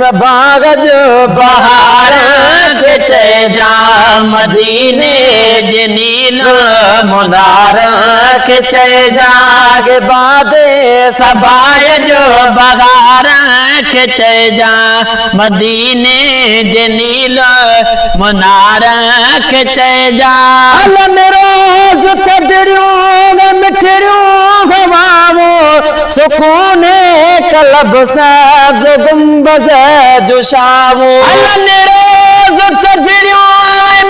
सबागज बहार खिचे जा मदीने जे नील मुनार खिचे जाग बादे सबागज बहार खिचे जा मदीने जे नील मुनार खिचे जा रोज थदड़ियों मिठड़ियों गवावो सुकून कलब सब्ज गुंबज जुशावो रोज थदड़ियों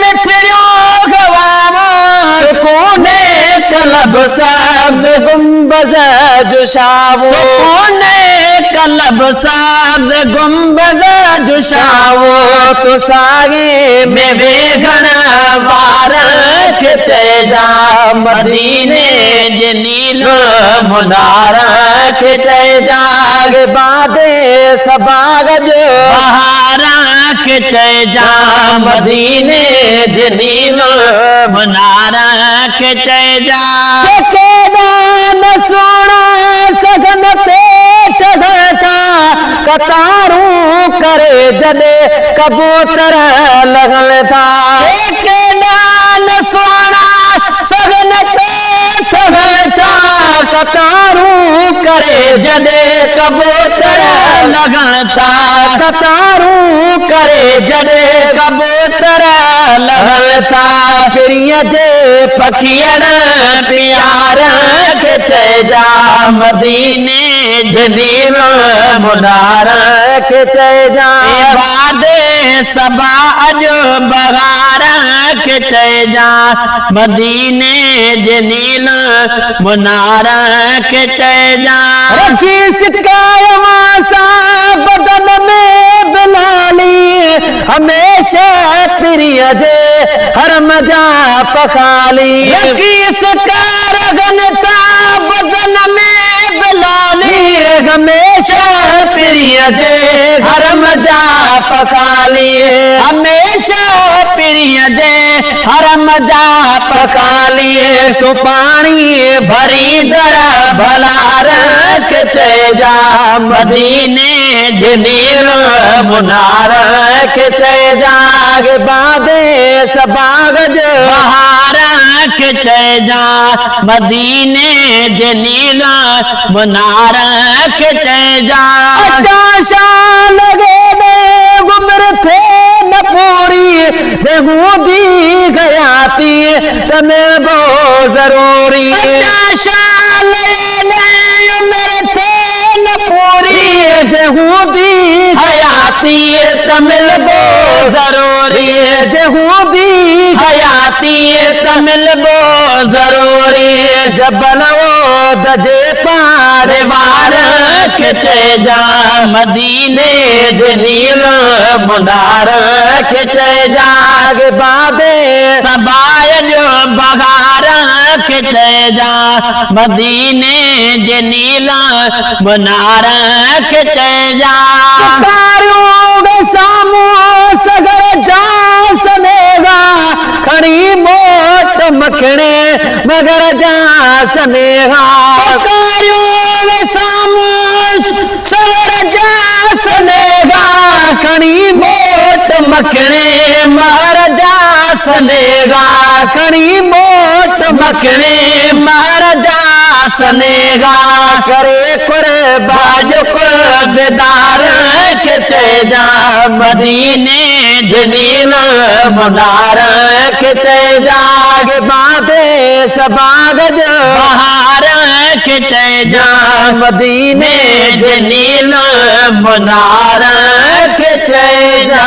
मिठड़ियों गवावो सुकून कलब सब्ज गुंबज जुशावो कलब सब्ज गुंबज जुशावो तो सागे में बेघन वार खिचे जा मदीने जे नील मुनार खिचे जाग बादे सबागज बहार खिचे जा मदीने जे नील मुनार खिचे जा सोना सघन पेट घटा कतारूं करे जॾे कबूतर लगन था सोना सघन पेट घटा कतारूं करे जॾे कबूतर लगन था कतारूं करे जॾे कबूतर लगन था फिरीअ जे पखियन प्यार खिचे जा मदीने जे नील मुनार खिचे जा बादे सबा अजो बहार खिचे जा मदीने जे नील मुनार खिचे जा रखी सिकाय मासा बदन में बिलाली हमेशा प्रिय जे हर मजा पखाली रखी सिकार घनता बदन में बिलाली हमेशा प्रिय जे हर मजा पखाली हमेशा प्रिय जे हर मजा पखाली तो पानी भरी दरा भलार खिचे जा मदीने जे नील मुनार खिचे जाग बादे सबागज बहार खिचे जा मदीने जे नील मुनार खिचे जा चाशा लगे गुमर थे न पूरी जहूं भी गया थी तमें वो जरूरी चाशा लगे उम्र थे न पूरी जहूं भी हयाती तमिल बो जरूरी जहूं भी हयाती तमिल बो जरूरी जबल वो दजे पार वार खिचे जा मदीने जे नील मुनार खिचे जाग बादे सबाय जो बहार खिचे जा मदीने जे नील मुनार खिचे जा सामू सगर जा सनेगा खड़ी मोट मखणे मगर जा सनेगा सामू सगर जा सनेगा खड़ी मोट मखणे मगर जा सनेगा खड़ी मोट मखणे मगर जा सनेगा करे कुर्बाज कुर्बदार खिचे जा मदीने जे नील मुनार खिचे जाग बादे सबागज बहार खिचे जा मदीने जे नील मुनार खिचे जा।